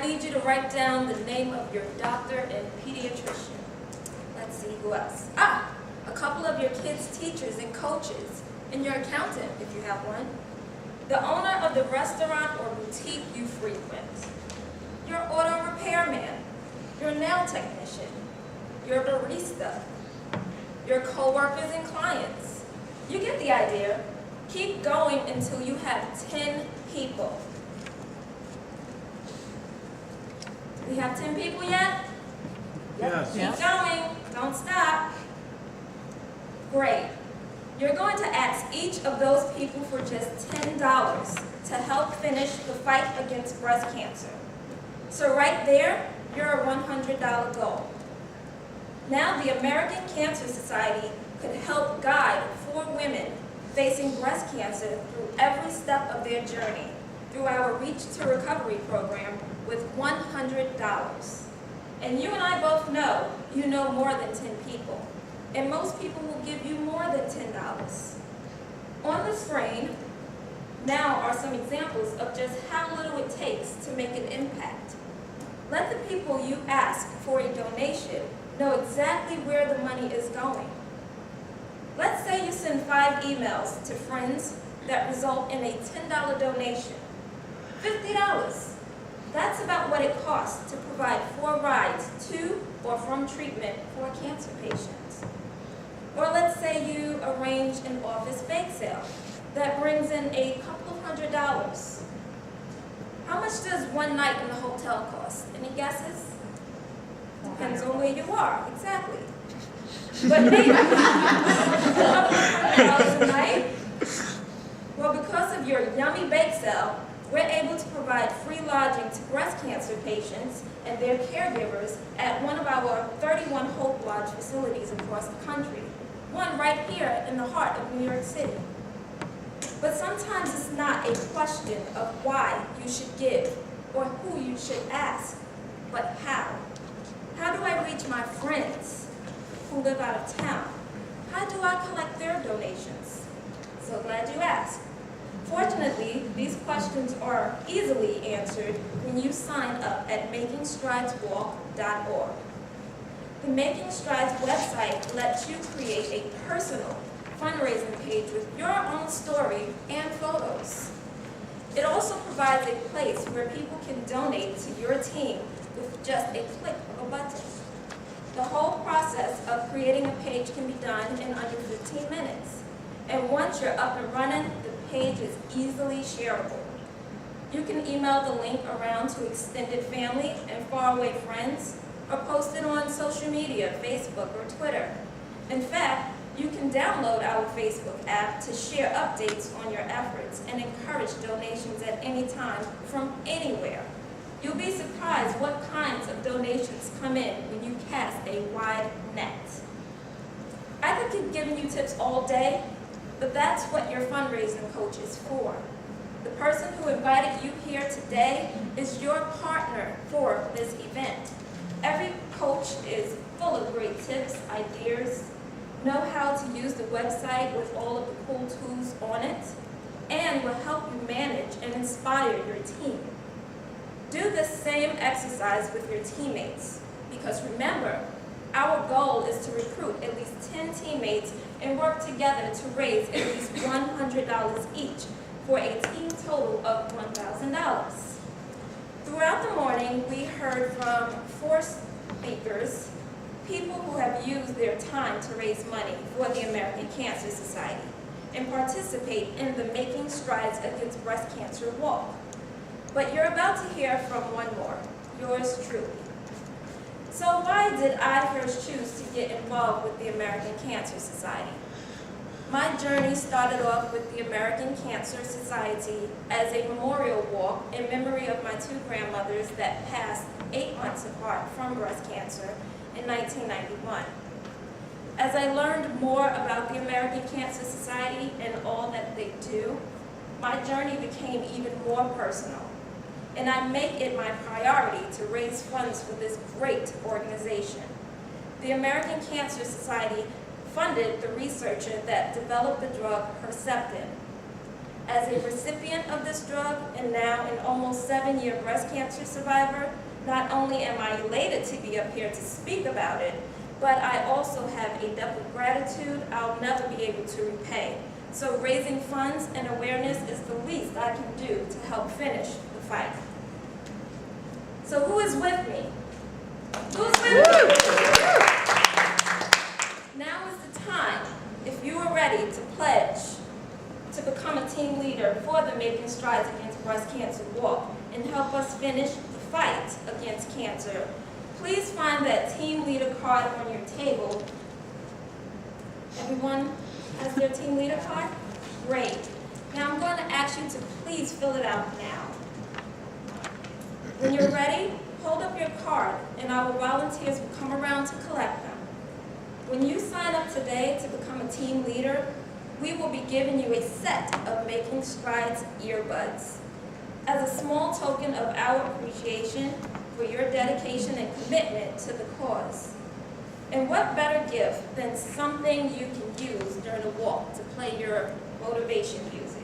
I need you to write down the name of your doctor and pediatrician. Let's see, who else? A couple of your kids' teachers and coaches, and your accountant, if you have one. The owner of the restaurant or boutique you frequent. Your auto repairman, your nail technician, your barista, your co-workers and clients. You get the idea. Keep going until you have 10 people. We have 10 people yet? Yes. Keep going. Don't stop. Great. You're going to ask each of those people for just $10 to help finish the fight against breast cancer. So right there, you're a $100 goal. Now the American Cancer Society could help guide 4 women facing breast cancer through every step of their journey through our Reach to Recovery program with $100. And you and I both know you know more than 10 people. And most people will give you more than $10. On the screen now are some examples of just how little it takes to make an impact. Let the people you ask for a donation know exactly where the money is going. Let's say you send 5 emails to friends that result in a $10 donation. $50. That's about what it costs to provide 4 rides to or from treatment for a cancer patient. Or let's say you arrange an office bake sale that brings in a couple of $100. How much does one night in the hotel cost? Any guesses? Depends on where you are, exactly. But maybe $100 a night. Well, because of your yummy bake sale, we're able to provide free lodging to breast cancer patients and their caregivers at one of our 31 Hope Lodge facilities across the country. One right here in the heart of New York City. But sometimes it's not a question of why you should give or who you should ask, but how. How do I reach my friends who live out of town? How do I collect their donations? So glad you asked. Fortunately, these questions are easily answered when you sign up at makingstrideswalk.org. The Making Strides website lets you create a personal fundraising page with your own story and photos. It also provides a place where people can donate to your team with just a click of a button. The whole process of creating a page can be done in under 15 minutes. And once you're up and running, the page is easily shareable. You can email the link around to extended family and faraway friends, or post it on social media, Facebook or Twitter. In fact, you can download our Facebook app to share updates on your efforts and encourage donations at any time from anywhere. You'll be surprised what kinds of donations come in when you cast a wide net. I could keep giving you tips all day, but that's what your fundraising coach is for. The person who invited you here today is your partner for this event. Every coach is full of great tips, ideas, know how to use the website with all of the cool tools on it, and will help you manage and inspire your team. Do the same exercise with your teammates, because remember, our goal is to recruit at least 10 teammates and work together to raise at least $100 each for a team total of $1,000. Throughout the morning, we heard from 4 speakers, people who have used their time to raise money for the American Cancer Society and participate in the Making Strides Against Breast Cancer Walk. But you're about to hear from one more, yours truly. So why did I first choose to get involved with the American Cancer Society? My journey started off with the American Cancer Society as a memorial walk in memory of my 2 grandmothers that passed 8 months apart from breast cancer in 1991. As I learned more about the American Cancer Society and all that they do, my journey became even more personal. And I make it my priority to raise funds for this great organization. The American Cancer Society funded the researcher that developed the drug Herceptin. As a recipient of this drug and now an almost 7-year breast cancer survivor, not only am I elated to be up here to speak about it, but I also have a debt of gratitude I'll never be able to repay. So raising funds and awareness is the least I can do to help finish the fight. So who is with me? Who's with me? Now is the time, if you are ready to pledge to become a team leader for the Making Strides Against Breast Cancer walk and help us finish the fight against cancer. Please find that team leader card on your table. Everyone has their team leader card? Great. Now I'm going to ask you to please fill it out now. When you're ready, hold up your card and our volunteers will come around to collect them. When you sign up today to become a team leader, we will be giving you a set of Making Strides earbuds. As a small token of our appreciation for your dedication and commitment to the cause. And what better gift than something you can use during a walk to play your motivation music?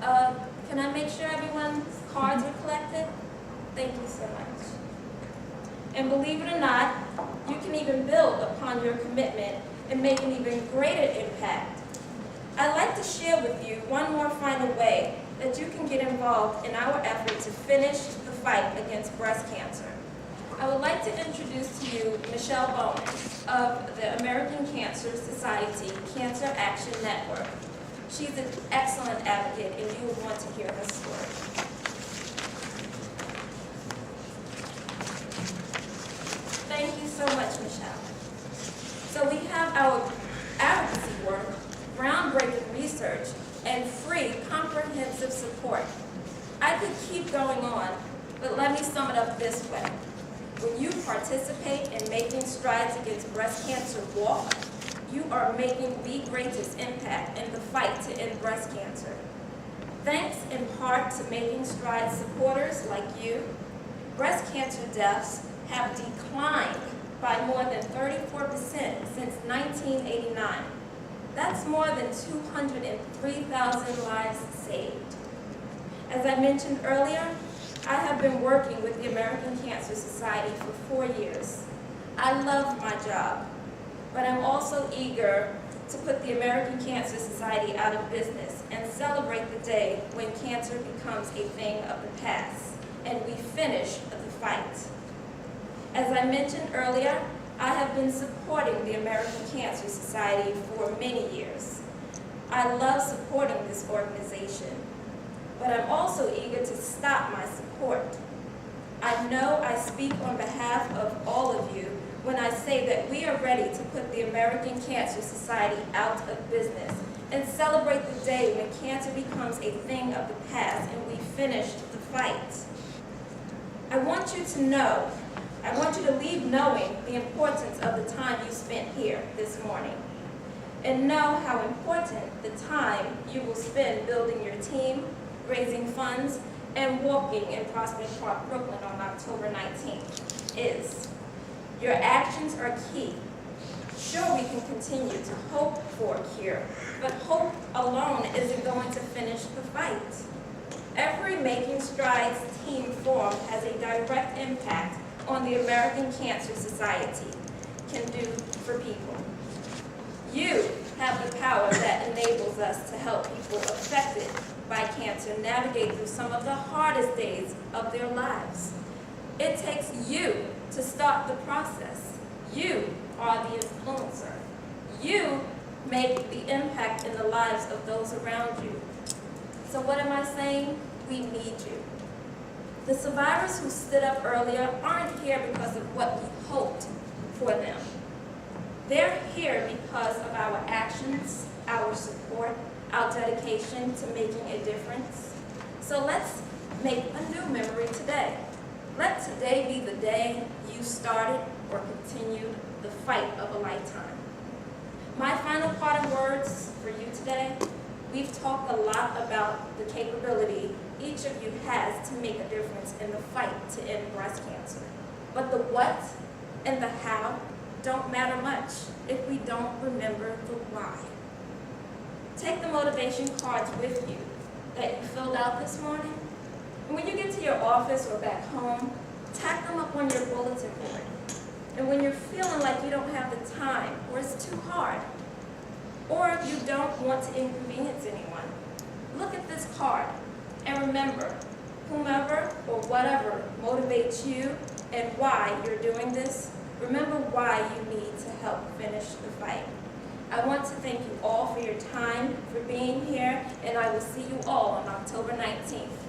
Can I make sure everyone's cards are collected? Thank you so much. And believe it or not, you can even build upon your commitment and make an even greater impact. I'd like to share with you one more final way that you can get involved in our effort to finish the fight against breast cancer. I would like to introduce to you Michelle Bowman of the American Cancer Society Cancer Action Network. She's an excellent advocate and you will want to hear her story. Thank you so much, Michelle. So we have our advocacy work, groundbreaking research, and free comprehensive support. I could keep going on, but let me sum it up this way. When you participate in Making Strides Against Breast Cancer walk, you are making the greatest impact in the fight to end breast cancer. Thanks in part to Making Strides supporters like you, breast cancer deaths have declined by more than 34% since 1989. That's more than 203,000 lives saved. As I mentioned earlier, I have been working with the American Cancer Society for 4 years. I love my job, but I'm also eager to put the American Cancer Society out of business and celebrate the day when cancer becomes a thing of the past and we finish the fight. As I mentioned earlier, I have been supporting the American Cancer Society for many years. I love supporting this organization, but I'm also eager to stop my support. I know I speak on behalf of all of you when I say that we are ready to put the American Cancer Society out of business and celebrate the day when cancer becomes a thing of the past and we finish the fight. I want you to know, I want you to leave knowing the importance of the time you spent here this morning, and know how important the time you will spend building your team, raising funds, and walking in Prospect Park, Brooklyn on October 19th is. Your actions are key. Sure, we can continue to hope for a cure, but hope alone isn't going to finish the fight. Every Making Strides team formed has a direct impact on the American Cancer Society can do for people. You have the power that enables us to help people affected by cancer navigate through some of the hardest days of their lives. It takes you to start the process. You are the influencer. You make the impact in the lives of those around you. So what am I saying? We need you. The survivors who stood up earlier aren't here because of what we hoped for them. They're here because of our actions, our support, our dedication to making a difference. So let's make a new memory today. Let today be the day you started or continued the fight of a lifetime. My final parting words for you today, we've talked a lot about the capability each of you has to make a difference in the fight to end breast cancer. But the what and the how don't matter much if we don't remember the why. Take the motivation cards with you that you filled out this morning. And when you get to your office or back home, tack them up on your bulletin board. And when you're feeling like you don't have the time, or it's too hard, or if you don't want to inconvenience anyone, look at this card and remember, whomever or whatever motivates you and why you're doing this, remember why you need to help finish the fight. I want to thank you all for your time, for being here, and I will see you all on October 19th.